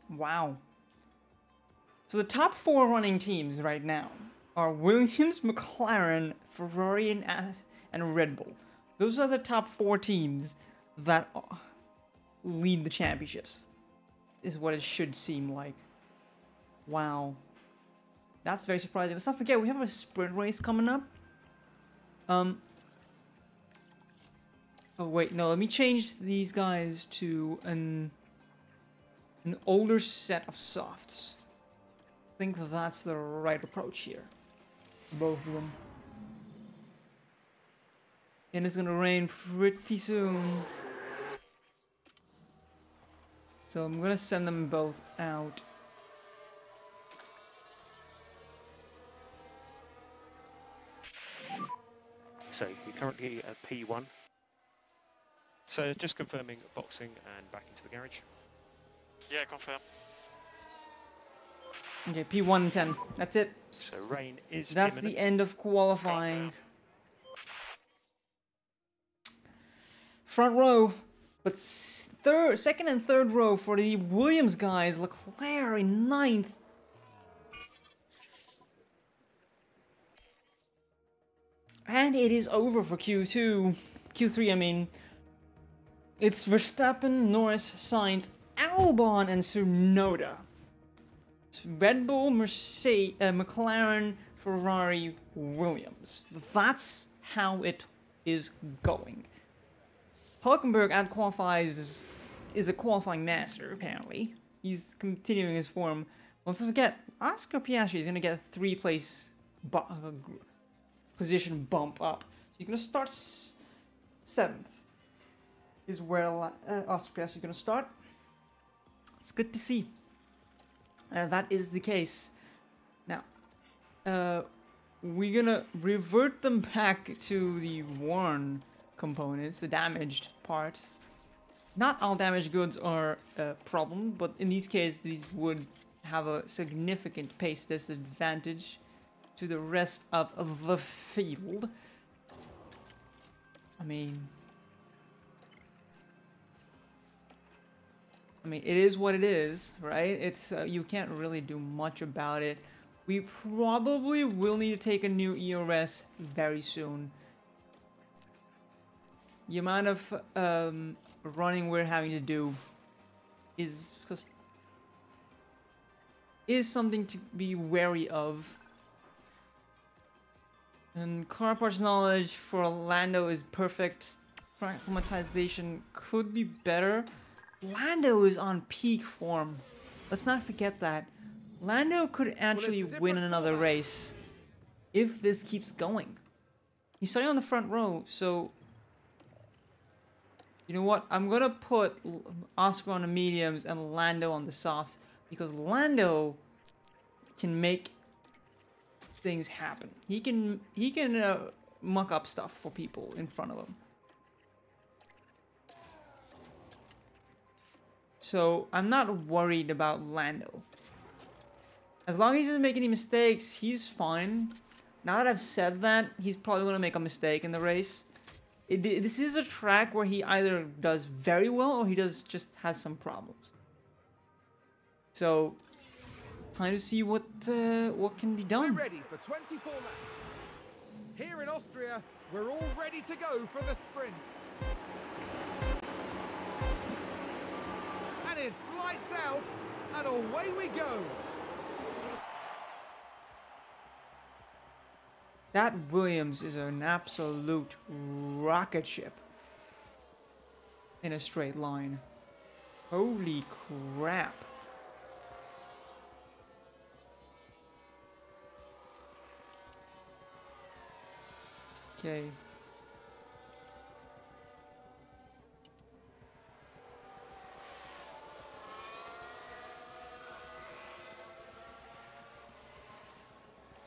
Wow. So the top 4 running teams right now are Williams, McLaren, Ferrari, and Red Bull. Those are the top 4 teams that lead the championships, is what it should seem like. Wow. That's very surprising. Let's not forget, we have a sprint race coming up. Oh wait, no, let me change these guys to an older set of softs. I think that's the right approach here. Both of them. And it's gonna rain pretty soon. So I'm gonna send them both out. So you're currently at P1. So just confirming boxing and back into the garage. Yeah, confirm. Okay, P1 and 10. That's it. So rain is That's imminent. the end of qualifying. Front row, but second and third row for the Williams guys. Leclerc in 9th. And it is over for Q3, I mean. It's Verstappen, Norris, Sainz, Albon, and Tsunoda. It's Red Bull, Mercedes, McLaren, Ferrari, Williams. That's how it is going. Hulkenberg is a qualifying master, apparently. He's continuing his form. Let's not forget, Oscar Piastri is going to get a 3-place position bump up. So you're going to start 7th. Is where Oscar Piastri is going to start. It's good to see. That is the case. we're gonna revert them back to the worn components, the damaged parts. Not all damaged goods are a problem, but in these cases, these would have a significant pace disadvantage to the rest of the field. I mean, it is what it is, right? It's you can't really do much about it. We probably will need to take a new ERS very soon. The amount of running we're having to do is something to be wary of. And car parts knowledge for Lando is perfect. Acclimatization could be better. Lando is on peak form. Let's not forget that. Lando could actually win another race if this keeps going. He's starting on the front row, so you know what? I'm gonna put Oscar on the mediums and Lando on the softs because Lando can make things happen. He can muck up stuff for people in front of him. So I'm not worried about Lando. As long as he doesn't make any mistakes, he's fine. Now that I've said that, he's probably gonna make a mistake in the race. This is a track where he either does very well or he just has some problems. So time to see what can be done. We're ready for 24 laps. Here in Austria, we're all ready to go for the sprint. And it's lights out, and away we go. That Williams is an absolute rocket ship in a straight line. Holy crap. Okay.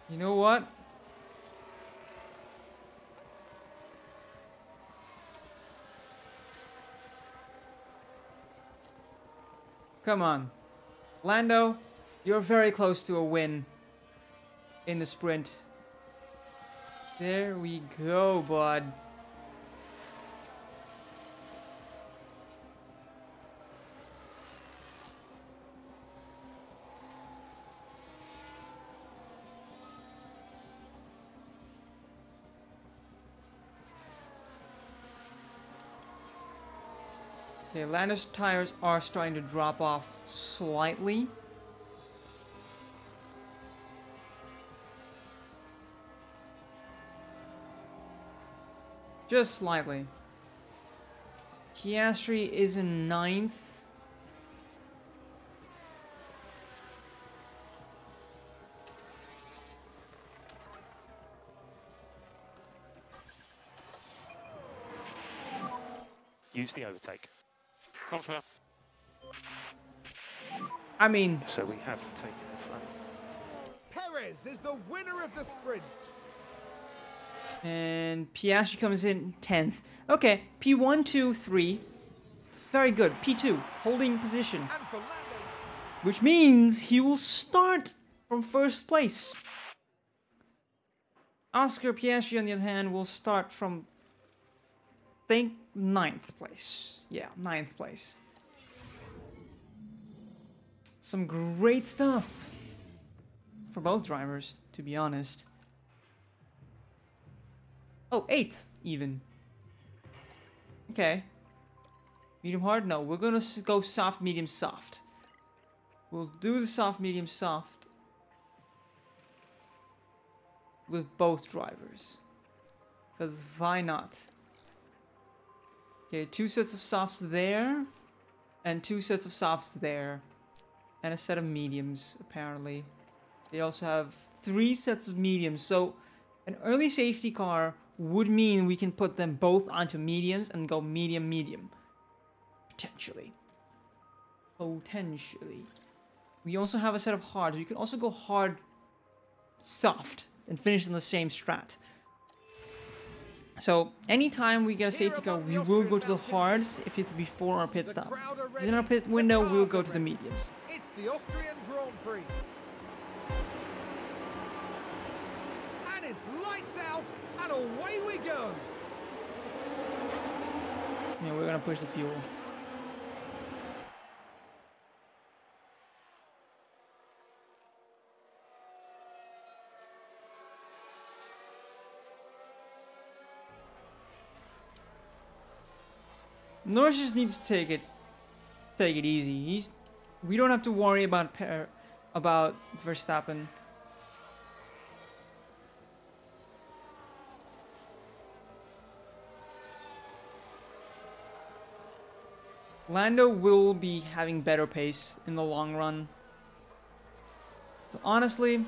You know what? Come on. Lando, you're very close to a win in the sprint. There we go, bud. Okay, Lando's tires are starting to drop off slightly. Just slightly. Piastri is in 9th. Use the overtake. Confirm. I mean, So we have taken the flag. Perez is the winner of the sprint. and Piastri comes in 10th. Okay, P1, 2, 3. It's very good. P2, holding position. And for Lando, Which means he will start from first place. Oscar Piastri, on the other hand, will start from, I think, 9th place. Yeah, 9th place. Some great stuff for both drivers, to be honest. Oh, 8th, even. Okay. Medium hard? No, we're gonna go soft, medium, soft. We'll do the soft, medium, soft with both drivers. Because why not? Okay, 2 sets of softs there, and 2 sets of softs there, and a set of mediums, apparently. They also have 3 sets of mediums, so an early safety car would mean we can put them both onto mediums and go medium, medium. Potentially. Potentially. We also have a set of hards. We can also go hard soft and finish in the same strat. So anytime we get a safety car, we will go to the hards if it's before our pit stop. If in our pit window, we'll go to the mediums. It's the Austrian Grand Prix. And it's lights out, and away we go. Yeah, we're gonna push the fuel. Norris just needs to take it easy. We don't have to worry about Verstappen. Lando will be having better pace in the long run. So honestly,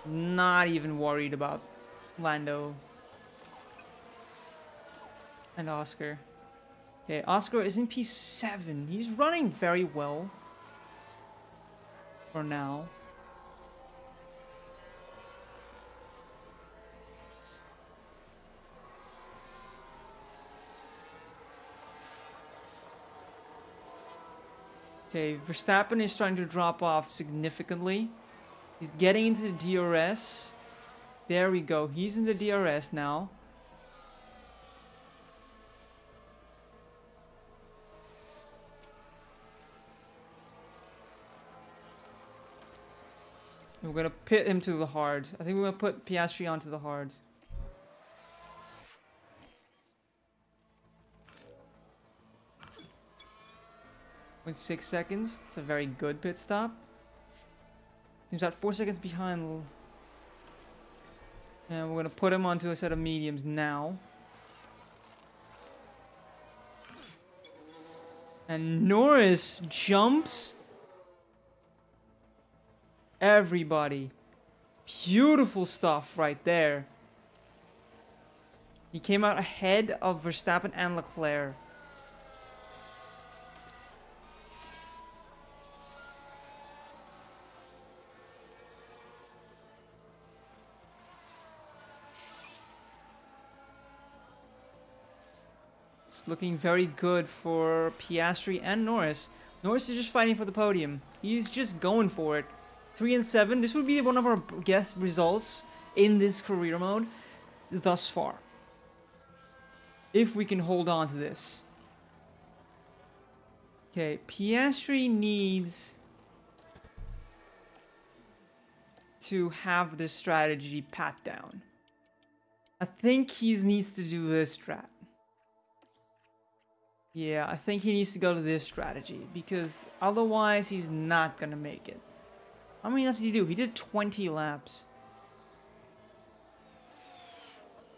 not even worried about Lando and Oscar. Okay, Oscar is in P7. He's running very well for now. Okay, Verstappen is starting to drop off significantly. He's getting into the DRS. There we go. He's in the DRS now. We're gonna pit him to the hards. I think we're gonna put Piastri onto the hards. With 6 seconds, it's a very good pit stop. He's about 4 seconds behind. And we're gonna put him onto a set of mediums now. And Norris jumps everybody. Beautiful stuff right there. He came out ahead of Verstappen and Leclerc. It's looking very good for Piastri and Norris. Norris is just fighting for the podium. He's just going for it. 3 and 7. This would be one of our best results in this career mode thus far. If we can hold on to this. Okay, Piastri needs to have this strategy pat down. I think he needs to do this strat. Yeah, I think he needs to go to this strategy because otherwise he's not gonna make it. How many laps did he do? He did 20 laps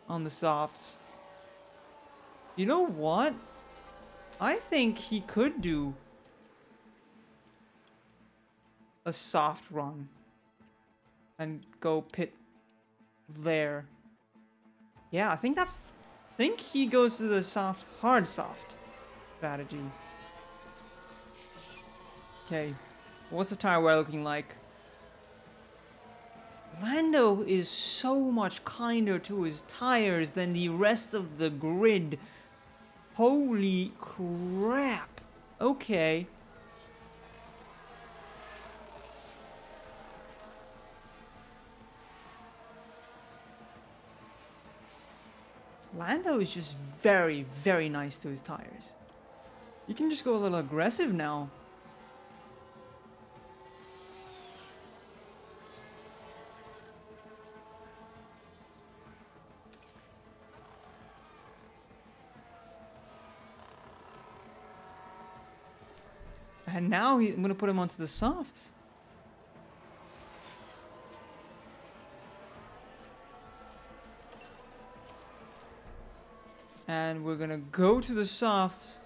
on the softs. You know what? I think he could do a soft run and go pit there. Yeah, I think he goes to the soft, hard soft strategy. Okay, what's the tire wear looking like? Lando is so much kinder to his tires than the rest of the grid. Holy crap. Okay. Lando is just very, very nice to his tires. You can just go a little aggressive now. And now I'm going to put him onto the softs. And we're going to go to the softs.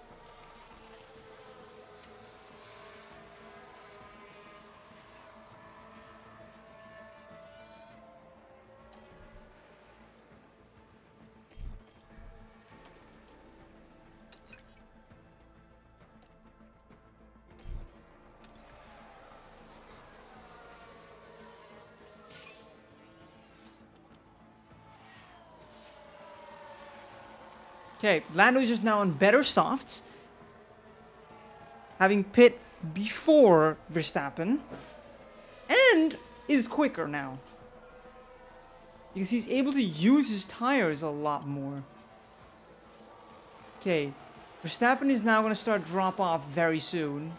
Okay, Lando is just now on better softs. Having pit before Verstappen. And is quicker now. Because he's able to use his tires a lot more. Okay, Verstappen is now going to start drop off very soon.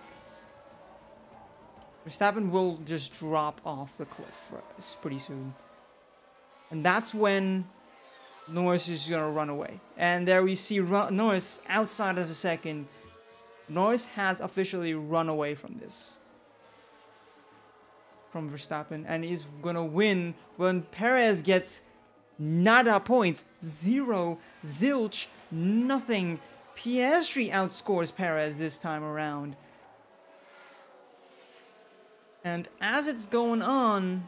Verstappen will just drop off the cliff pretty soon. And that's when Norris is going to run away. And there we see Norris outside of a second. Norris has officially run away from this. From Verstappen. And is going to win when Perez gets nada points. 0, zilch, nothing. Piastri outscores Perez this time around. And as it's going on...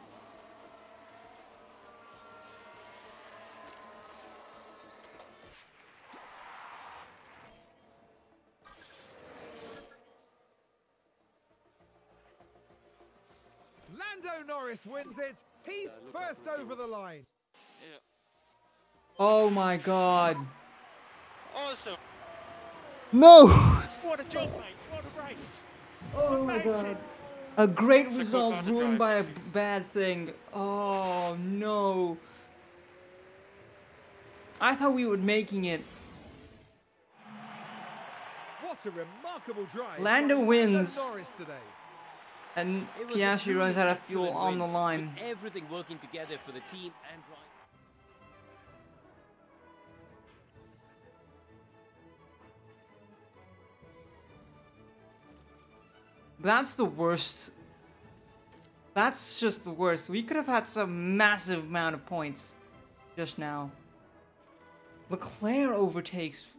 Lando Norris wins it. He's first over the line. Yeah. Oh my god. Awesome. No! What a job, mate! What a race! Oh my god. A great It's a result good car to ruined by drive. a bad thing. Oh no. I thought we were making it. What a remarkable drive. Lando by wins. Norris today. And It was a Piastri truly runs out of fuel excellent on the win, line. with everything working together for the team and driver. That's the worst. That's just the worst. We could have had some massive amount of points just now. Leclerc overtakes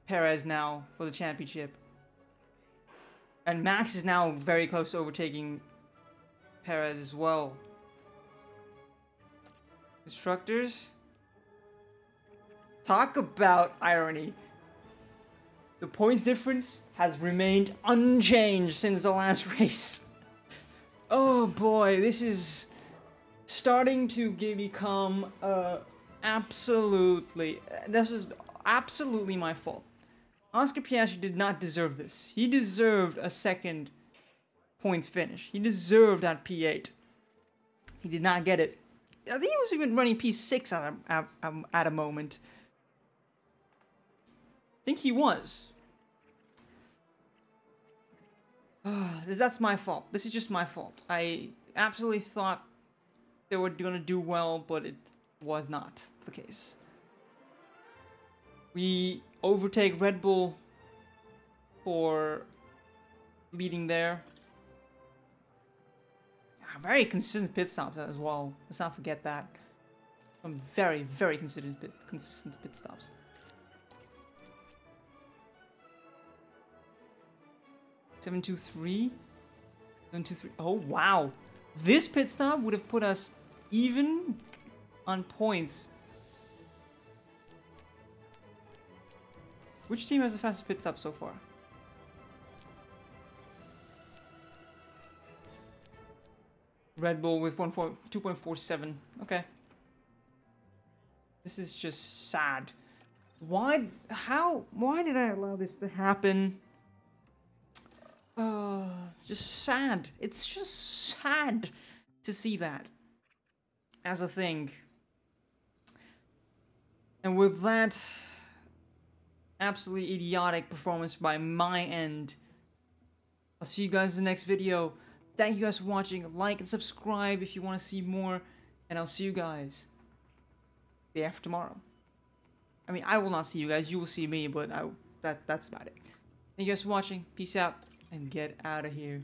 Perez now for the championship. And Max is now very close to overtaking Perez as well. Constructors. Talk about irony. The points difference has remained unchanged since the last race. Oh boy, this is starting to become absolutely... This is absolutely my fault. Oscar Piastri did not deserve this. He deserved a second points finish. He deserved that P8. He did not get it. I think he was even running P6 at a moment. I think he was. That's my fault. This is just my fault. I absolutely thought they were gonna do well, but it was not the case. We overtake Red Bull for leading there. Very consistent pit stops as well. Let's not forget that. Some very, very consistent pit stops. Seven, 2-3. 7-2-3. Oh wow! This pit stop would have put us even on points. Which team has the fastest pit stop so far? Red Bull with 2.47. Okay. This is just sad. Why did I allow this to happen? It's just sad. It's just sad to see that as a thing. And with that absolutely idiotic performance by my end, I'll see you guys in the next video. Thank you guys for watching. Like and subscribe if you want to see more. And I'll see you guys day after tomorrow. I mean, I will not see you guys. You will see me, but that's about it. Thank you guys for watching. Peace out. And get out of here.